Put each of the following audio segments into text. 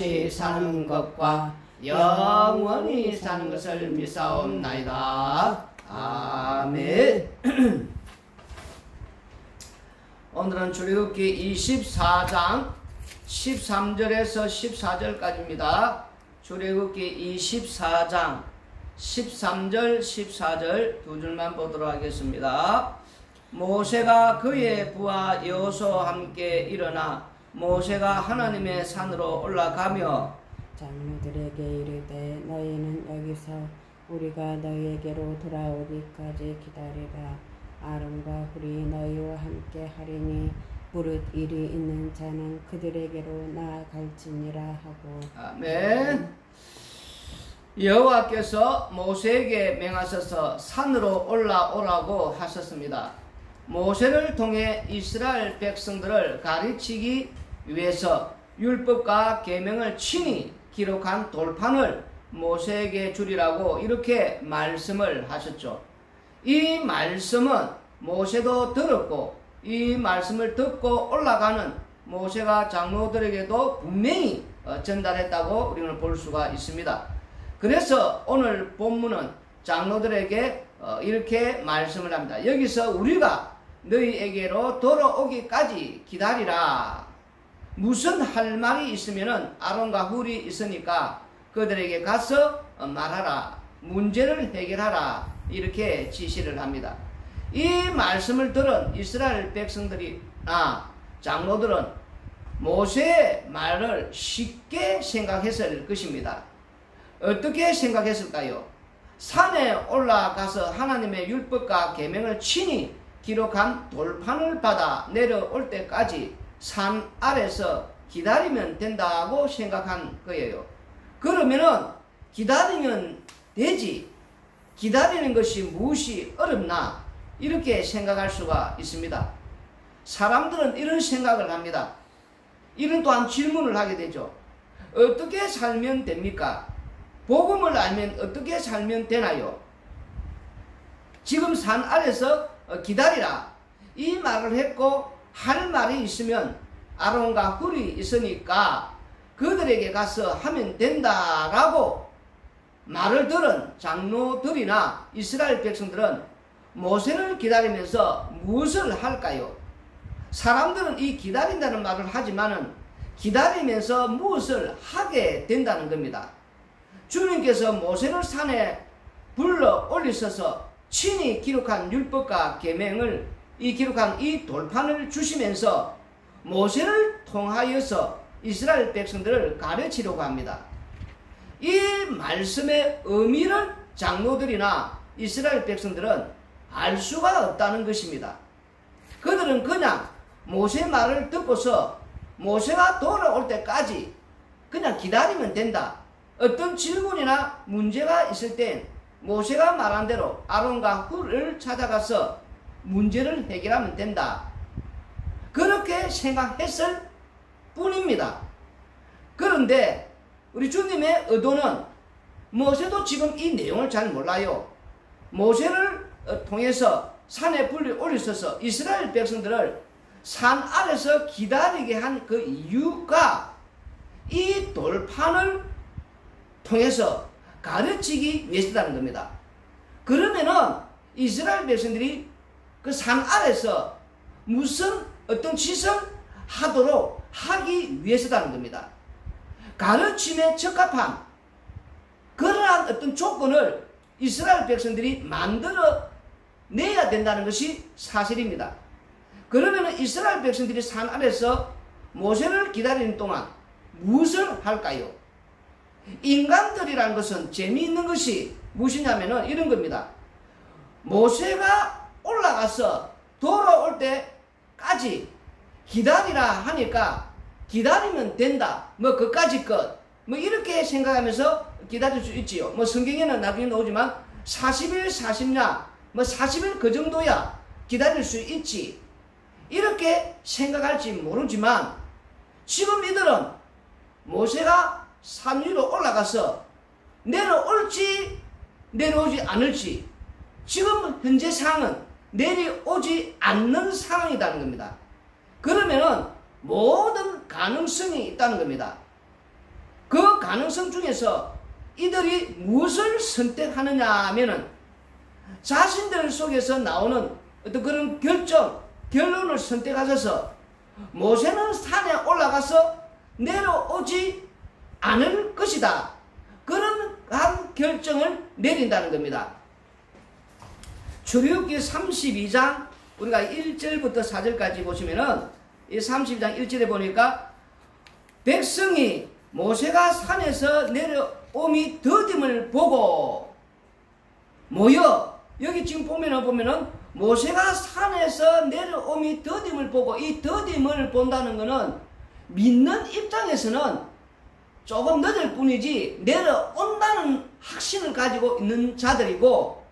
사는 것과 영원히 사는 것을 믿사옵나이다. 아멘. 오늘은 출애굽기 24장 13절에서 14절까지입니다. 출애굽기 24장 13절 14절 두 줄만 보도록 하겠습니다. 모세가 그의 부하 여호수아와 함께 일어나 모세가 하나님의 산으로 올라가며 장로들에게 이르되 너희는 여기서 우리가 너희에게로 돌아오기까지 기다리라. 아론과 훌이 너희와 함께 하리니 무릇 일이 있는 자는 그들에게로 나아갈지니라 하고. 아멘. 여호와께서 모세에게 명하셔서 산으로 올라오라고 하셨습니다. 모세를 통해 이스라엘 백성들을 가르치기 위해서 율법과 계명을 친히 기록한 돌판을 모세에게 주리라고 이렇게 말씀을 하셨죠. 이 말씀은 모세도 들었고 이 말씀을 듣고 올라가는 모세가 장로들에게도 분명히 전달했다고 우리는 볼 수가 있습니다. 그래서 오늘 본문은 장로들에게 이렇게 말씀을 합니다. 여기서 우리가 너희에게로 돌아오기까지 기다리라. 무슨 할 말이 있으면은 아론과 훌이 있으니까 그들에게 가서 말하라. 문제를 해결하라. 이렇게 지시를 합니다. 이 말씀을 들은 이스라엘 백성들이나 장로들은 모세의 말을 쉽게 생각했을 것입니다. 어떻게 생각했을까요? 산에 올라가서 하나님의 율법과 계명을 친히 기록한 돌판을 받아 내려올 때까지 산 아래서 기다리면 된다고 생각한 거예요. 그러면은 기다리면 되지. 기다리는 것이 무엇이 어렵나? 이렇게 생각할 수가 있습니다. 사람들은 이런 생각을 합니다. 이런 또한 질문을 하게 되죠. 어떻게 살면 됩니까? 복음을 알면 어떻게 살면 되나요? 지금 산 아래서 기다리라. 이 말을 했고 할 말이 있으면 아론과 훌이 있으니까 그들에게 가서 하면 된다라고 말을 들은 장로들이나 이스라엘 백성들은 모세를 기다리면서 무엇을 할까요? 사람들은 이 기다린다는 말을 하지만은 기다리면서 무엇을 하게 된다는 겁니다. 주님께서 모세를 산에 불러 올리셔서 친히 기록한 율법과 계명을 기록한 이 돌판을 주시면서 모세를 통하여서 이스라엘 백성들을 가르치려고 합니다. 이 말씀의 의미를 장로들이나 이스라엘 백성들은 알 수가 없다는 것입니다. 그들은 그냥 모세 말을 듣고서 모세가 돌아올 때까지 그냥 기다리면 된다. 어떤 질문이나 문제가 있을 땐 모세가 말한 대로 아론과 훌을 찾아가서 문제를 해결하면 된다. 그렇게 생각했을 뿐입니다. 그런데 우리 주님의 의도는 모세도 지금 이 내용을 잘 몰라요. 모세를 통해서 산에 불을 올리셔서 이스라엘 백성들을 산 아래서 기다리게 한 그 이유가 이 돌판을 통해서 가르치기 위해서라는 겁니다. 그러면은 이스라엘 백성들이 그 산 아래서 무슨 어떤 짓을 하도록 하기 위해서라는 겁니다. 가르침에 적합한 그러한 어떤 조건을 이스라엘 백성들이 만들어 내야 된다는 것이 사실입니다. 그러면 이스라엘 백성들이 산 아래서 모세를 기다리는 동안 무엇을 할까요? 인간들이라는 것은 재미있는 것이 무엇이냐면은 이런 겁니다. 모세가 올라가서 돌아올 때까지 기다리라 하니까 기다리면 된다. 뭐 그까지 것. 뭐 이렇게 생각하면서 기다릴 수 있지요. 뭐 성경에는 나중에 나오지만 40일 40냐 뭐 40일 그 정도야 기다릴 수 있지. 이렇게 생각할지 모르지만 지금 이들은 모세가 산 위로 올라가서 내려올지 내려오지 않을지 지금 현재 상황은 내려오지 않는 상황이라는 겁니다. 그러면은 모든 가능성이 있다는 겁니다. 가능성 중에서 이들이 무엇을 선택하느냐 하면은 자신들 속에서 나오는 어떤 그런 결론을 선택하셔서 모세는 산에 올라가서 내려오지 않을 것이다. 그런 결정을 내린다는 겁니다. 출애굽기 32장 우리가 1절부터 4절까지 보시면은 이 32장 1절에 보니까 백성이 모세가 산에서 내려옴이 더딤을 보고 모여, 여기 지금 보면은 모세가 산에서 내려옴이 더딤을 보고, 이 더딤을 본다는 것은 믿는 입장에서는 조금 늦을 뿐이지 내려온다는 확신을 가지고 있는 자들이고,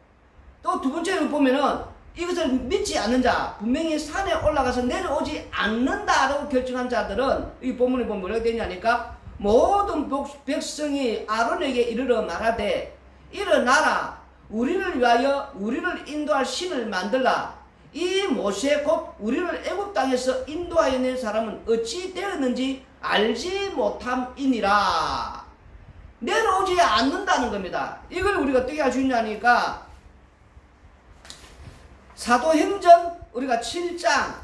또 두 번째로 보면은 이것을 믿지 않는 자, 분명히 산에 올라가서 내려오지 않는다라고 결정한 자들은 이 본문에 보면 뭐라고 되냐니까 모든 백성이 아론에게 이르러 말하되 일어나라, 우리를 위하여 우리를 인도할 신을 만들라. 이 모세 곧 우리를 애굽 땅에서 인도하여 낸 사람은 어찌 되었는지 알지 못함이니라. 내려오지 않는다는 겁니다. 이걸 우리가 어떻게 알 수 있냐니까 사도행전 우리가 7장,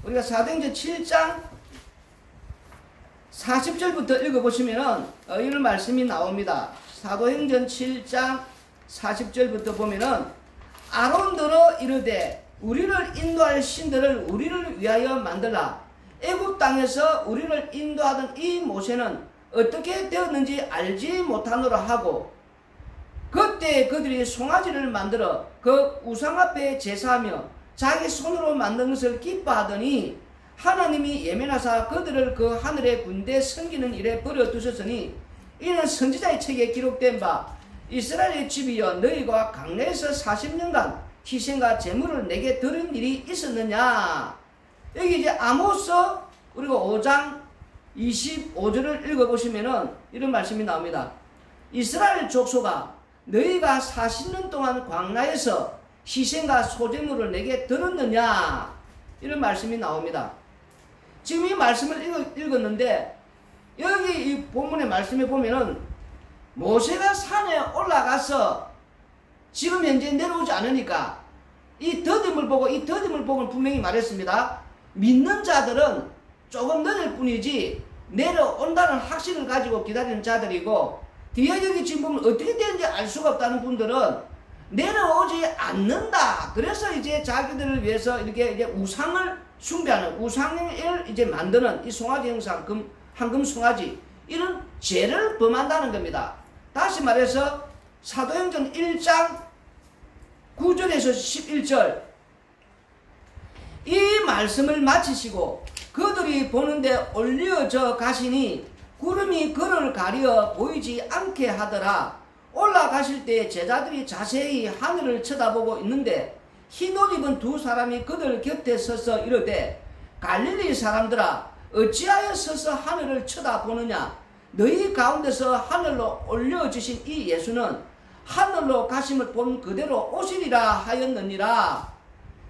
우리가 사도행전 7장 40절부터 읽어보시면은 이런 말씀이 나옵니다. 사도행전 7장 40절부터 보면은 아론들어 이르되 우리를 인도할 신들을 우리를 위하여 만들라. 애굽 땅에서 우리를 인도하던 이 모세는 어떻게 되었는지 알지 못하노라 하고, 그때 그들이 송아지를 만들어 그 우상 앞에 제사하며 자기 손으로 만든 것을 기뻐하더니 하나님이 예면하사 그들을 그 하늘의 군대 섬기는 일에 버려두셨으니 이는 선지자의 책에 기록된 바 이스라엘의 집이여 너희가 강내에서 40년간 희생과 제물을 내게 드린 일이 있었느냐. 여기 이제 아모스 우리가 5장 25절을 읽어보시면은 이런 말씀이 나옵니다. 이스라엘 족속아 너희가 40년 동안 광야에서 희생과 소제물을 내게 들었느냐. 이런 말씀이 나옵니다. 지금 이 말씀을 읽었는데 여기 이 본문의 말씀에 보면은 모세가 산에 올라가서 지금 현재 내려오지 않으니까 이 더딤을 보고 분명히 말했습니다. 믿는 자들은 조금 늦을 뿐이지 내려온다는 확신을 가지고 기다리는 자들이고, 뒤에 여기 지금 보면 어떻게 되는지 알 수가 없다는 분들은 내려오지 않는다. 그래서 이제 자기들을 위해서 이렇게 이제 우상을 숭배하는, 우상을 이제 만드는 이 송아지 형상, 황금 송아지, 이런 죄를 범한다는 겁니다. 다시 말해서 사도행전 1장 9절에서 11절 이 말씀을 마치시고 그들이 보는데 올려져 가시니 구름이 그를 가려 보이지 않게 하더라. 올라가실 때 제자들이 자세히 하늘을 쳐다보고 있는데 흰옷 입은 두 사람이 그들 곁에 서서 이르되 갈릴리 사람들아 어찌하여 서서 하늘을 쳐다보느냐. 너희 가운데서 하늘로 올려주신 이 예수는 하늘로 가심을 본 그대로 오시리라 하였느니라.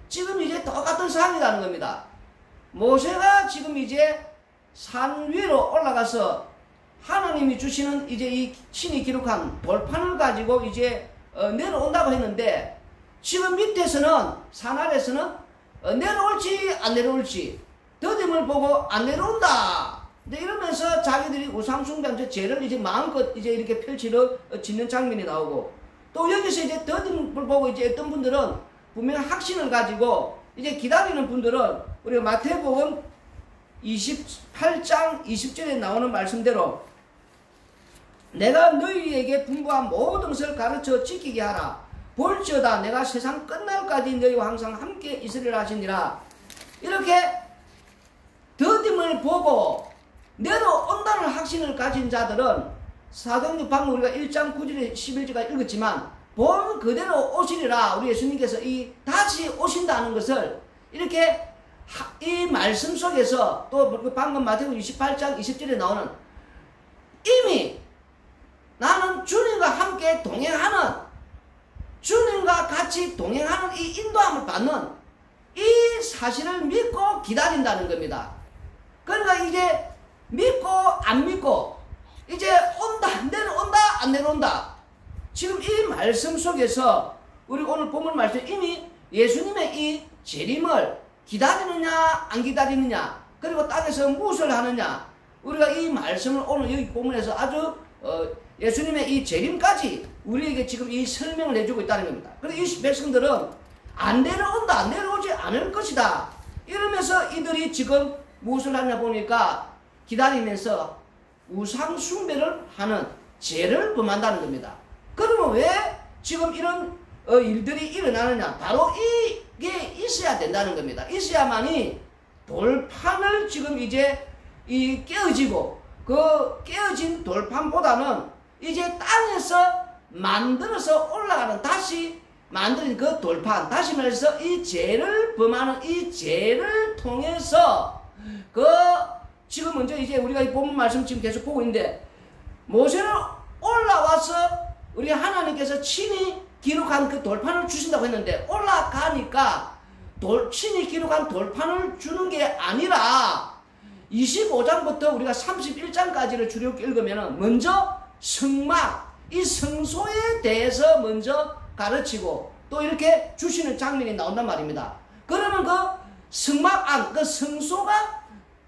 지금 이제 똑같은 상황이라는 겁니다. 모세가 지금 이제 산 위로 올라가서 하나님이 주시는 이제 이 신이 기록한 돌판을 가지고 이제 내려온다고 했는데, 지금 밑에서는 산 아래서는 내려올지 안 내려올지 더딤을 보고 안 내려온다. 이러면서 자기들이 우상숭배한 죄를 이제 마음껏 이제 이렇게 짓는 장면이 나오고, 또 여기서 이제 더딤을 보고 이제 어떤 분들은 분명 확신을 가지고 이제 기다리는 분들은 우리가 마태복음 28장 20절에 나오는 말씀대로 내가 너희에게 분부한 모든 것을 가르쳐 지키게 하라. 볼지어다 내가 세상 끝날까지 너희와 항상 함께 있으리라 하시니라. 이렇게 더딤을 보고 내려온다는 확신을 가진 자들은 사도행전 방금 우리가 1장 9절에 11절까지 읽었지만 본 그대로 오시리라. 우리 예수님께서 이 다시 오신다는 것을 이렇게 이 말씀 속에서 또 방금 마태복음 28장 20절에 나오는 이미 나는 주님과 함께 동행하는, 주님과 같이 동행하는 이 인도함을 받는 이 사실을 믿고 기다린다는 겁니다. 그러니까 이제 믿고 안 믿고 이제 안 내려온다. 지금 이 말씀 속에서 우리 오늘 본문 말씀 이미 예수님의 이 재림을 기다리느냐 안 기다리느냐, 그리고 땅에서 무엇을 하느냐, 우리가 이 말씀을 오늘 여기 본문에서 아주 예수님의 이 재림까지 우리에게 지금 이 설명을 해주고 있다는 겁니다. 그래서 이 백성들은 안 내려온다, 내려오지 않을 것이다 이러면서 이들이 지금 무엇을 하냐 보니까 기다리면서 우상 숭배를 하는 죄를 범한다는 겁니다. 그러면 왜 지금 이런 일들이 일어나느냐? 바로 이게 있어야 된다는 겁니다. 있어야만이 돌판을 지금 이제 이 깨어지고, 그 깨어진 돌판보다는 이제 땅에서 만들어서 올라가는, 다시 만든 그 돌판, 다시 말해서 이 죄를 범하는 이 죄를 통해서 그 지금 먼저 이제 우리가 이 본문 말씀 지금 계속 보고 있는데, 모세는 올라와서 우리 하나님께서 친히 기록한 그 돌판을 주신다고 했는데, 올라가니까 친히 기록한 돌판을 주는 게 아니라 25장부터 우리가 31장까지를 주력 읽으면 먼저 성막, 이 성소에 대해서 먼저 가르치고 또 이렇게 주시는 장면이 나온단 말입니다. 그러면 그 성막 안, 그 성소가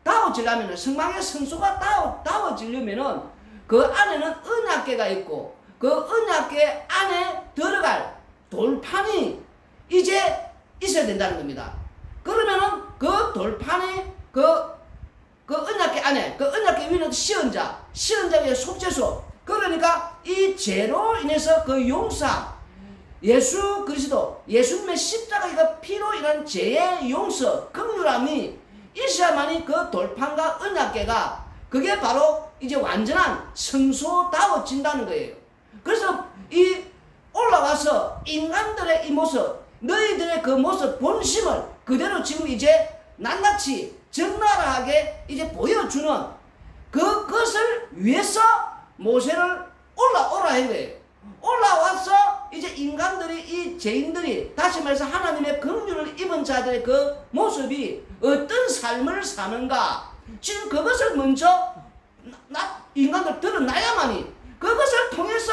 다워지려면, 성막의 성소가 다워지려면은 그 안에는 언약궤가 있고, 그 언약궤 안에 들어갈 돌판이 이제 있어야 된다는 겁니다. 그러면은 그 돌판이 그 언약궤 안에, 그 언약궤 위는 시언자 위에 속죄소, 그러니까 이 죄로 인해서 그 용서, 예수 그리스도, 예수님의 십자가의 피로 인한 죄의 용서, 긍휼함이 있어야만이 그 돌판과 언약궤가 그게 바로 이제 완전한 성소다워진다는 거예요. 그래서 이 올라와서 인간들의 이 모습, 너희들의 그 모습, 본심을 그대로 지금 이제 낱낱이 적나라하게 이제 보여주는 그것을 위해서 모세를 올라오라 한 거예요. 올라와서 이제 인간들이, 이 죄인들이, 다시 말해서 하나님의 긍휼을 입은 자들의 그 모습이 어떤 삶을 사는가, 지금 그것을 먼저 인간들 드러나야만이 그것을 통해서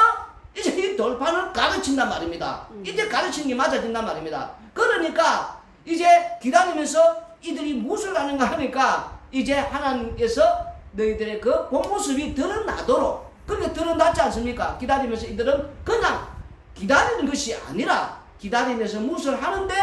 이제 이 돌판을 가르친단 말입니다. 이제 가르치는 게 맞아진단 말입니다. 그러니까 이제 기다리면서 이들이 무엇을 하는가 하니까 이제 하나님께서 너희들의 그 본 모습이 드러나도록, 그렇게 드러났지 않습니까? 기다리면서 이들은 그냥 기다리는 것이 아니라 기다리면서 무엇을 하는데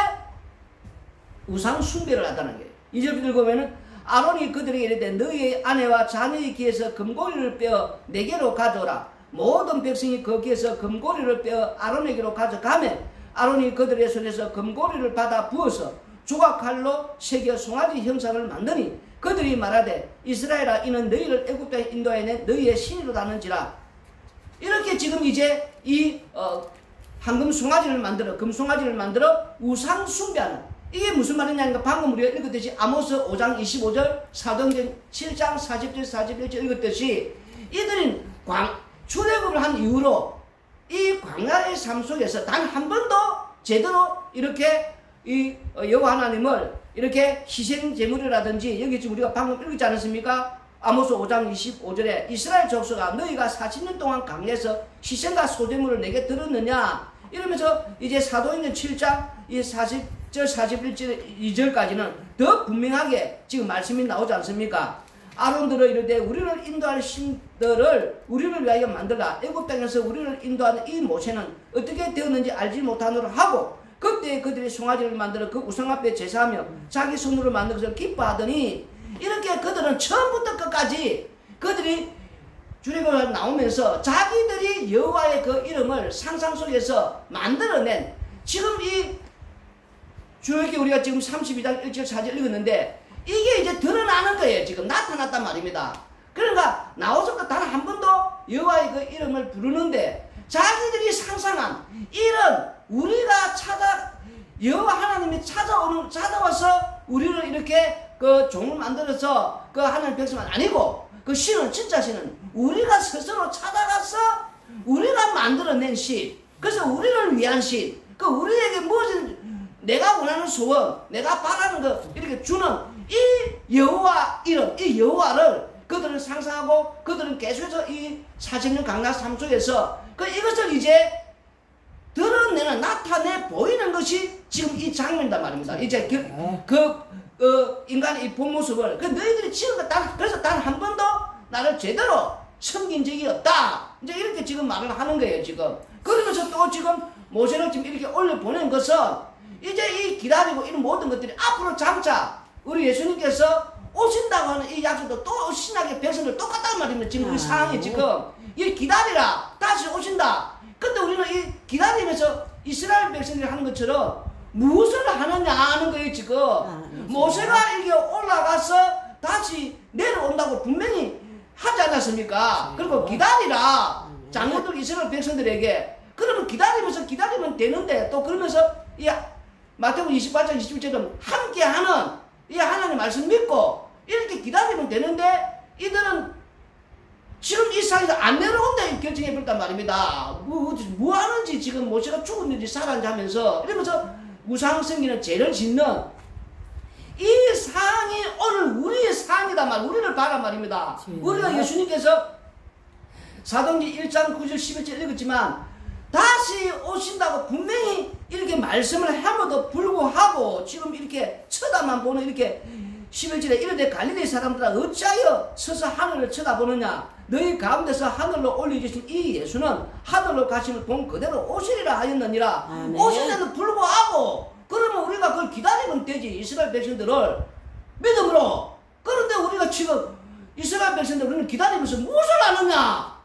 우상 숭배를 한다는 거예요. 2절 읽으면은 아론이 그들에게 이르되 너희의 아내와 자녀의 귀에서 금고리를 빼어 내게로 가져오라. 모든 백성이 거기에서 금고리를 빼어 아론에게로 가져가매 아론이 그들의 손에서 금고리를 받아 부어서 조각칼로 새겨 송아지 형상을 만드니 그들이 말하되 이스라엘아 이는 너희를 애굽에 인도하여 너희의 신이로다는지라. 이렇게 지금 이제 이 황금 송아지를 만들어, 금송아지를 만들어 우상 숭배하는, 이게 무슨 말이냐니까 방금 우리가 읽었듯이 아모스 5장 25절, 사도행전 7장 40절 41절 읽었듯이 이들은 출애굽을 한 이후로 이 광야의 삶 속에서 단 한 번도 제대로 이렇게 이 여호와 하나님을 이렇게 희생 제물이라든지, 여기 지금 우리가 방금 읽었지 않았습니까? 아모스 5장 25절에 이스라엘 족속아 너희가 40년 동안 강에서 희생과 소제물을 내게 들었느냐 이러면서 이제 사도행전 7장 이 40절 41절 2절까지는 더 분명하게 지금 말씀이 나오지 않습니까? 아론들을 이르되 우리를 인도할 신들을 우리를 위하여 만들라. 애굽 땅에서 우리를 인도하는 이 모세는 어떻게 되었는지 알지 못하노라 하고, 그때 그들이 송아지를 만들어 그 우상 앞에 제사하며 자기 손으로 만든 것을 기뻐하더니, 이렇게 그들은 처음부터 끝까지 그들이 출애굽을 나오면서 자기들이 여호와의 그 이름을 상상 속에서 만들어낸, 지금 이 주역기 우리가 지금 32장 1절 4절 읽었는데 이게 이제 드러나는 거예요. 지금 나타났단 말입니다. 그러니까 나와서부터 단 한 번도 여호와의 그 이름을 부르는데 자기들이 상상한 이런 우리가 여호와 하나님이 찾아와서 우리를 이렇게 그 종을 만들어서 그 하나님 백성은 아니고, 그 신은, 진짜 신은 우리가 스스로 찾아가서 우리가 만들어낸 신, 그래서 우리를 위한 신, 그 우리에게 무엇인 내가 원하는 소원, 내가 바라는 거 이렇게 주는 이 여호와 이름, 이 여호와를 그들은 상상하고 그들은 계속해서 이 사직령 강나 삶 속에서 이것을 이제 드러내는 나타내 보이는 것이 지금 이 장면이란 말입니다. 이제 인간의 이 본 모습을 너희들이 지금 그래서 단 한 번도 나를 제대로 섬긴 적이 없다. 이제 이렇게 지금 말을 하는 거예요, 지금. 그러면서 또 지금 모세를 지금 이렇게 올려보낸 것은 이제 이 기다리고 이런 모든 것들이 앞으로 장차 우리 예수님께서 오신다고 하는 이 약속도 또 신약의 백성들 똑같단 말입니다. 지금 이 상황이 지금 이 기다리라 다시 오신다. 근데 우리는 이 기다리면서 이스라엘 백성들이 하는 것처럼 무엇을 하느냐 하는 거예요, 지금. 모세가 이렇게 올라가서 다시 내려온다고 분명히 하지 않았습니까? 그리고 기다리라. 장로들 이스라엘 백성들에게. 그러면 기다리면 되는데 또 그러면서 이 마태복음 28장 21절은 함께하는 이 하나님 말씀 믿고 이렇게 기다리면 되는데 이들은 지금 이 상에서 안 내려온다 결정해버렸단 말입니다. 뭐 하는지 지금 모세가 죽었는지 살았는지 하면서 이러면서 우상 섬기는 죄를 짓는 이 상황이 오늘 우리의 상황이다 말 우리를 봐라 말입니다. 우리가 예수님께서 사도행전 1장 9절 11절 읽었지만 다시 오신다고 분명히 이렇게 말씀을 함에도 불구하고 지금 이렇게 쳐다만 보는 이렇게 11절에 이르되 갈릴리 사람들아 어찌하여 서서 하늘을 쳐다보느냐 너희 가운데서 하늘로 올려주신 이 예수는 하늘로 가심을 본 그대로 오시리라 하였느니라. 오시는데도 불구하고 그러면 우리가 그걸 기다리면 되지. 이스라엘 백성들을 믿음으로. 그런데 우리가 지금 이스라엘 백성들 우리는 기다리면서 무엇을 하느냐.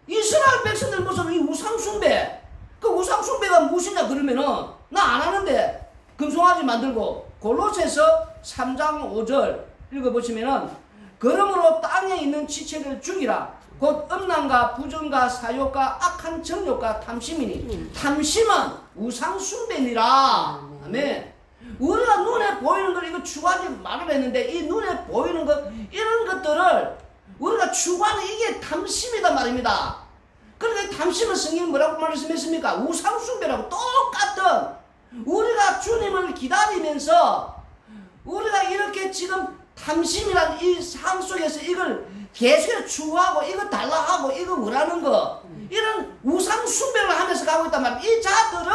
이스라엘 백성들 무슨 이 우상숭배. 그 우상숭배가 무엇이냐 그러면은 나 안 하는데 금송아지 만들고 골로새서 3장 5절 읽어보시면은 그러므로 땅에 있는 지체를 죽이라. 곧 음란과 부정과 사욕과 악한 정욕과 탐심이니 탐심은 우상숭배니라. 아멘. 우리가 눈에 보이는 걸 이거 추구하지 말을 했는데 이 눈에 보이는 것 이런 것들을 우리가 추구하는 이게 탐심이다 말입니다. 그러니까 탐심은 성경이 뭐라고 말씀했습니까? 우상숭배라고 똑같은 우리가 주님을 기다리면서 우리가 이렇게 지금 탐심이란 이 삶 속에서 이걸 계속 추구하고 이거 달라 하고 이거 원하는 거 이런 우상숭배를 하면서 가고 있단 말이에요. 이 자들은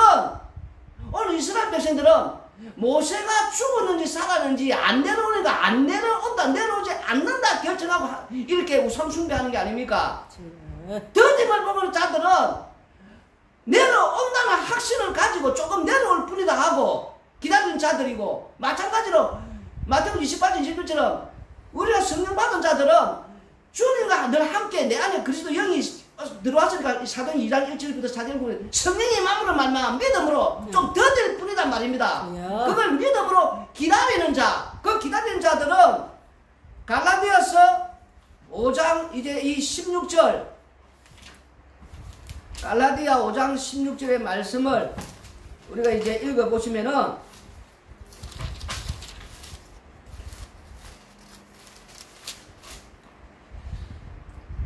오늘 이스라엘 백성들은 모세가 죽었는지 살았는지 안 내려오니까 안 내려온다 내려오지 않는다 결정하고 이렇게 우상숭배하는 게 아닙니까? 더듬을 보는 자들은 내려온다는 확신을 가지고 조금 내려올 뿐이다 하고 기다리는 자들이고 마찬가지로 마태복음 28장 21절처럼 우리가 성령 받은 자들은 주님과 늘 함께 내 안에 그리스도 영이 들어왔으니까 사도행 2장 1절부터 4절 보면 성령의 마음으로 말미암아 믿음으로 좀 더딜 뿐이란 말입니다. 그걸 믿음으로 기다리는 자, 그 기다리는 자들은 갈라디아서 5장 이제 이 16절 갈라디아 5장 16절의 말씀을 우리가 이제 읽어보시면은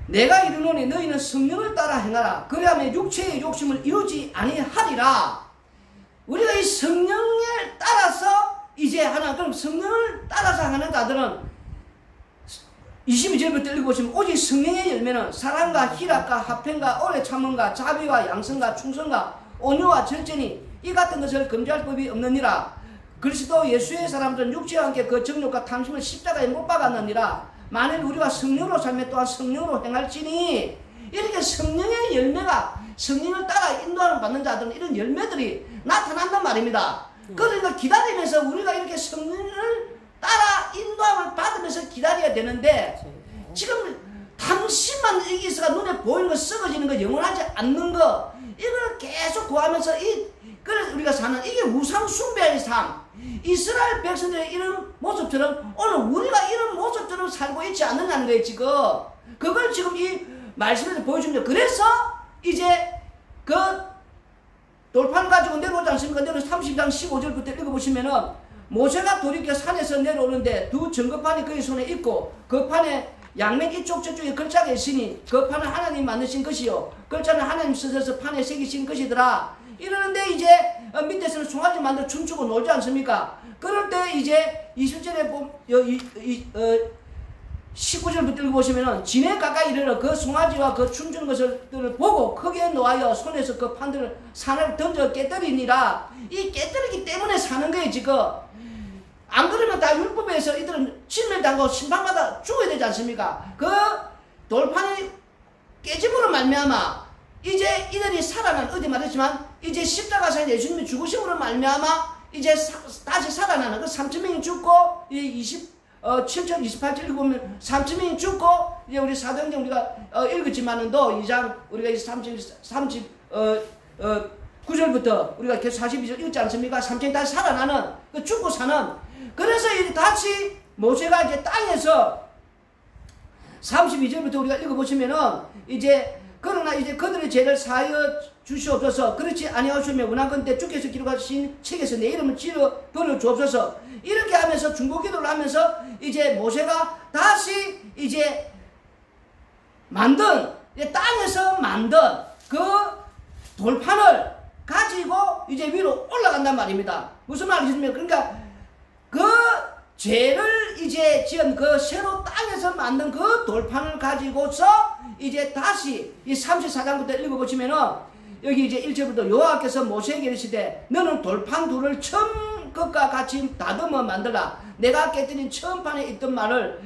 내가 이르노니 너희는 성령을 따라 행하라. 그리하면 육체의 욕심을 이루지 아니하리라. 우리가 이 성령을 따라서 이제 하나 그럼 성령을 따라서 하는 자들은 22절부터 읽어보시면 오직 성령의 열매는 사랑과 희락과 화평과 오래 참음과 자비와 양성과 충성과 온유와 절제니 이 같은 것을 금지할 법이 없느니라. 그리스도 예수의 사람들은 육체와 함께 그 정욕과 탐심을 십자가에 못 박았느니라. 만일 우리가 성령으로 살면 또한 성령으로 행할지니 이렇게 성령의 열매가 성령을 따라 인도하는 받는 자들은 이런 열매들이 나타난단 말입니다. 그러니까 기다리면서 우리가 이렇게 성령을 따라 인도함을 받으면서 기다려야 되는데 지금 탐심만 이기서가 눈에 보이는 거 썩어지는 거 영원하지 않는 거 이걸 계속 구하면서 그래서 우리가 사는 이게 우상 숭배의 삶. 이스라엘 백성들의 이런 모습처럼 오늘 우리가 이런 모습처럼 살고 있지 않느냐는 거예요 지금. 그걸 지금 이 말씀에서 보여줍니다. 그래서 이제 그 돌판 가지고 내려오지 않습니까? 내려오서 30장 15절부터 읽어보시면은 모세가 돌이켜 산에서 내려오는데 두 증거판이 그의 손에 있고 그 판에 양면 이쪽 저쪽에 글자가 있으니 그 판은 하나님 만드신 것이요 글자는 하나님 쓰셔서 판에 새기신 것이더라. 이러는데 이제 밑에서는 송아지 만들어 춤추고 놀지 않습니까? 그럴 때 이제 20절에 19절부터 읽어보시면은 진에 가까이 이르러 그 송아지와 그 춤추는 것을 보고 크게 놓아여 손에서 그 판들을 산을 던져 깨뜨리니라. 이 깨뜨리기 때문에 사는 거예요 지금. 안 그러면 다 율법에서 이들은 진멸당하고 심판받아 죽어야 되지 않습니까? 그 돌판이 깨짐으로 말미암아 이제 이들이 살아난, 어디 말했지만 이제 십자가에서 예수님이 죽으심으로 말미암아 이제 다시 살아나는 그 3,000명이 죽고 7절 28절 읽으면 3,000명이 죽고 이제 우리 사도행전 우리가 읽었지만은도 2장 우리가 9절부터 우리가 계속 42절 읽지 않습니까? 3,000명이 다시 살아나는 그 죽고 사는. 그래서 이제 다시 모세가 이제 땅에서 32절부터 우리가 읽어보시면은 이제 그러나 이제 그들의 죄를 사하여 주시옵소서. 그렇지 아니하시면 원하건대 주께서 기록하신 책에서 내 이름을 지어 버려 주옵소서. 이렇게 하면서 중보기도를 하면서 이제 모세가 다시 이제 만든 땅에서 만든 그 돌판을 가지고 이제 위로 올라간단 말입니다. 무슨 말이냐면 그러니까 그 죄를 이제 지은 그 새로 땅에서 만든 그 돌판을 가지고서 이제 다시 이 34장부터 읽어보시면은 여기 이제 1절부터 여호와께서 모세에게 이르시되 너는 돌판 둘을 처음 것과 같이 다듬어 만들라. 내가 깨뜨린 처음 판에 있던 말을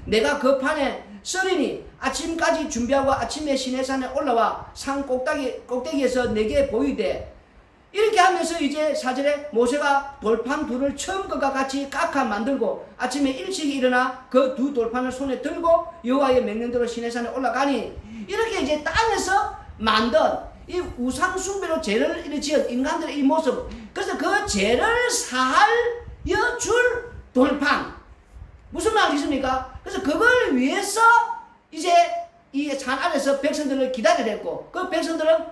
내가 그 판에 쓰리니 아침까지 준비하고 아침에 시내산에 올라와 산 꼭대기에서 내게 보이되. 이렇게 하면서 이제 4절에 모세가 돌판 둘을 처음 것과 같이 깎아 만들고 아침에 일찍 일어나 그 두 돌판을 손에 들고 여호와의 명령대로 시내산에 올라가니. 이렇게 이제 땅에서 만든 이 우상 숭배로 죄를 지은 인간들의 이 모습, 그래서 그 죄를 사하여 줄 돌판, 무슨 말이십니까? 그래서 그걸 위해서 이제 이 산 안에서 백성들을 기다리랬고, 그 백성들은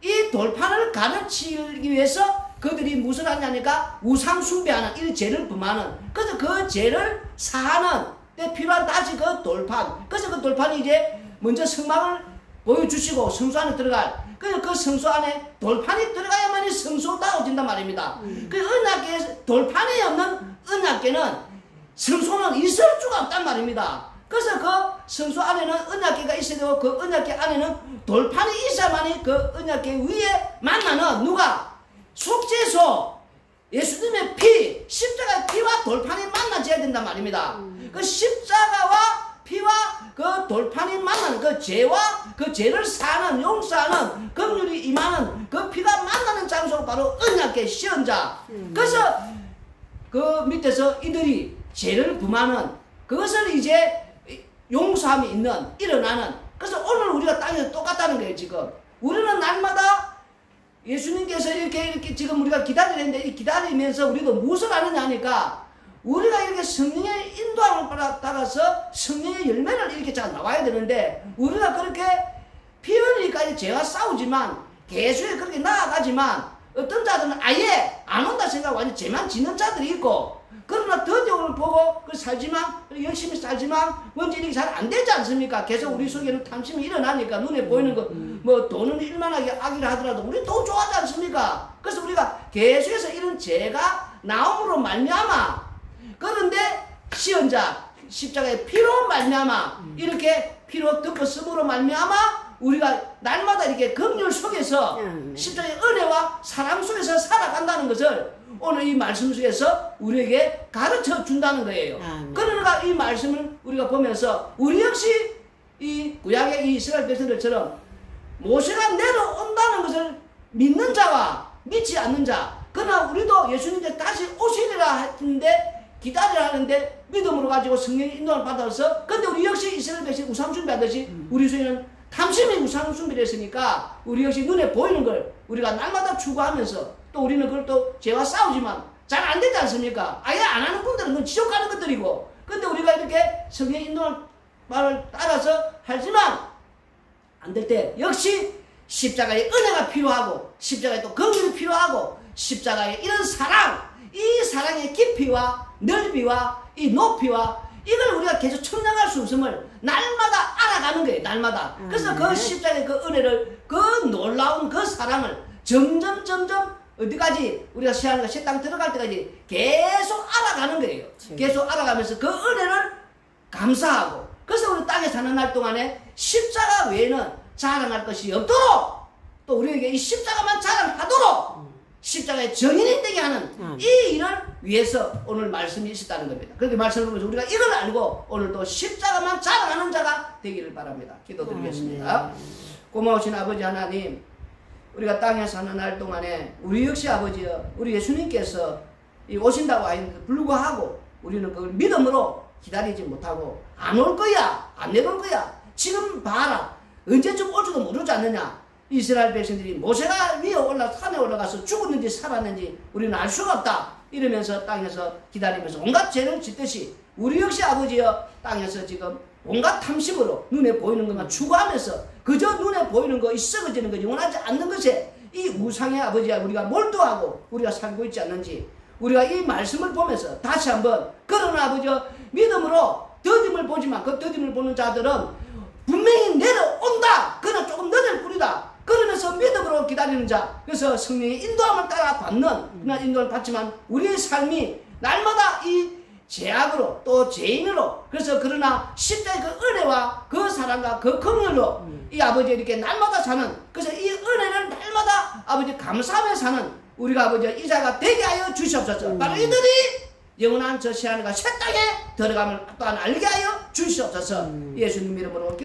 이 돌판을 가르치기 위해서 그들이 무슨 하냐니까 우상 숭배하는 이 죄를 범하는, 그래서 그 죄를 사하는 데 필요한 다시 그 돌판. 그래서 그 돌판이 이제 먼저 성막을 보여주시고 성소 안에 들어갈, 그래서 그 성소 안에 돌판이 들어가야만이 성소다워진단 말입니다. 그 언약궤에 돌판이 없는 언약궤는 성소는 있을 수가 없단 말입니다. 그래서 그 성소 안에는 언약궤가 있어야 되고 그 언약궤 안에는 돌판이 있어야만이 그 언약궤 위에 만나는 누가? 속죄소, 예수님의 피, 십자가의 피와 돌판이 만나져야 된단 말입니다. 그 십자가와 피와 그 돌판이 만나는 그 죄와 그 죄를 사는, 용서하는 긍휼이 임하는 그 피가 만나는 장소가 바로 언약궤 시언자. 그래서 그 밑에서 이들이 죄를 범하는 그것을 이제 용서함이 있는, 일어나는. 그래서 오늘 우리가 땅에서 똑같다는 거예요. 지금 우리는 날마다 예수님께서 이렇게 지금 우리가 기다리는데, 이 기다리면서 우리도 무엇을 하느냐 하니까 우리가 이렇게 성령의 인도함을 따라서 성령의 열매를 이렇게 잘 나와야 되는데, 우리가 그렇게 피 흘리기까지 죄와 싸우지만 계속 그렇게 나아가지만 어떤 자들은 아예 안 온다 생각하고 완전 죄만 짓는 자들이 있고, 그러나 더디오를 보고 살지만 열심히 살지만 원진이 잘 안 되지 않습니까? 계속 우리 속에는 탐심이 일어나니까 눈에 보이는 거 뭐 돈은 일만하게 악이라 하더라도 우리 더 좋아하지 않습니까? 그래서 우리가 계속해서 이런 죄가 나옴으로 말미암아, 그런데 시언자 십자가의 피로 말미암아 이렇게 피로 덮었음으로 말미암아 우리가 날마다 이렇게 긍휼 속에서 십자가의 은혜와 사랑 속에서 살아간다는 것을 오늘 이 말씀 속에서 우리에게 가르쳐 준다는 거예요. 그러니까 이 말씀을 우리가 보면서 우리 역시 이 구약의 이 이스라엘 백성들처럼 모세가 내려온다는 것을 믿는 자와 믿지 않는 자, 그러나 우리도 예수님께 다시 오시리라 했는데 기다리라 하는데 믿음으로 가지고 성령의 인도를 받아서, 근데 우리 역시 이스라엘 백성 우상숭배 하듯이 우리 속에는 탐심이 우상숭배를 했으니까 우리 역시 눈에 보이는 걸 우리가 날마다 추구하면서 또 우리는 그걸 또 죄와 싸우지만 잘 안 되지 않습니까? 아예 안 하는 분들은 그건 지옥 가는 것들이고, 근데 우리가 이렇게 성령의 인도를 말을 따라서 하지만 안 될 때 역시 십자가의 은혜가 필요하고 십자가의 또 긍휼이 필요하고 십자가의 이런 사랑, 이 사랑의 깊이와 넓이와 이 높이와 이걸 우리가 계속 청량할 수 없음을 날마다 알아가는 거예요. 날마다. 그래서 그 십자가의 그 은혜를, 그 놀라운 그 사랑을 점점 어디까지 우리가 시한과 식당 들어갈 때까지 계속 알아가는 거예요. 계속 알아가면서 그 은혜를 감사하고 그래서 우리 땅에 사는 날 동안에 십자가 외에는 자랑할 것이 없도록 또 우리에게 이 십자가만 자랑하도록 십자가의 정인이 되게 하는 이 일을 위해서 오늘 말씀이 있었다는 겁니다. 그렇게 말씀을 보면서 우리가 이걸 알고 오늘 또 십자가만 자랑하는 자가 되기를 바랍니다. 기도드리겠습니다. 고마우신 아버지 하나님, 우리가 땅에 사는 날 동안에 우리 역시 아버지여, 우리 예수님께서 오신다고 하였는데 불구하고 우리는 그걸 믿음으로 기다리지 못하고 안 올 거야, 안 내려올 거야, 지금 봐라, 언제쯤 올지도 모르지 않느냐. 이스라엘 백성들이 모세가 위에 산에 올라가서 죽었는지 살았는지 우리는 알 수가 없다 이러면서 땅에서 기다리면서 온갖 죄를 짓듯이 우리 역시 아버지여 땅에서 지금 온갖 탐심으로 눈에 보이는 것만 추구하면서 그저 눈에 보이는 거, 이 썩어지는 거, 원하지 않는 것에 이 우상의 아버지야 우리가 몰두하고 우리가 살고 있지 않는지 우리가 이 말씀을 보면서 다시 한번 그러나 아버지여 믿음으로 더딤을 보지만 그 더딤을 보는 자들은 분명히 내려온다. 그러나 조금 늦을 뿐이다. 그러면서 믿음으로 기다리는 자, 그래서 성령의 인도함을 따라 받는 그런 인도를 받지만 우리의 삶이 날마다 이 죄악으로 또 죄인으로 그래서 그러나 십자의 그 은혜와 그 사랑과 그 긍휼로 이 아버지 이렇게 날마다 사는 그래서 이 은혜를 날마다 아버지 감사하며 사는 우리가 아버지 이 자가 되게 하여 주시옵소서. 바로 이들이 영원한 저 시안과 새 땅에 들어감을 또한 알게 하여 주시옵소서. 예수님 이름으로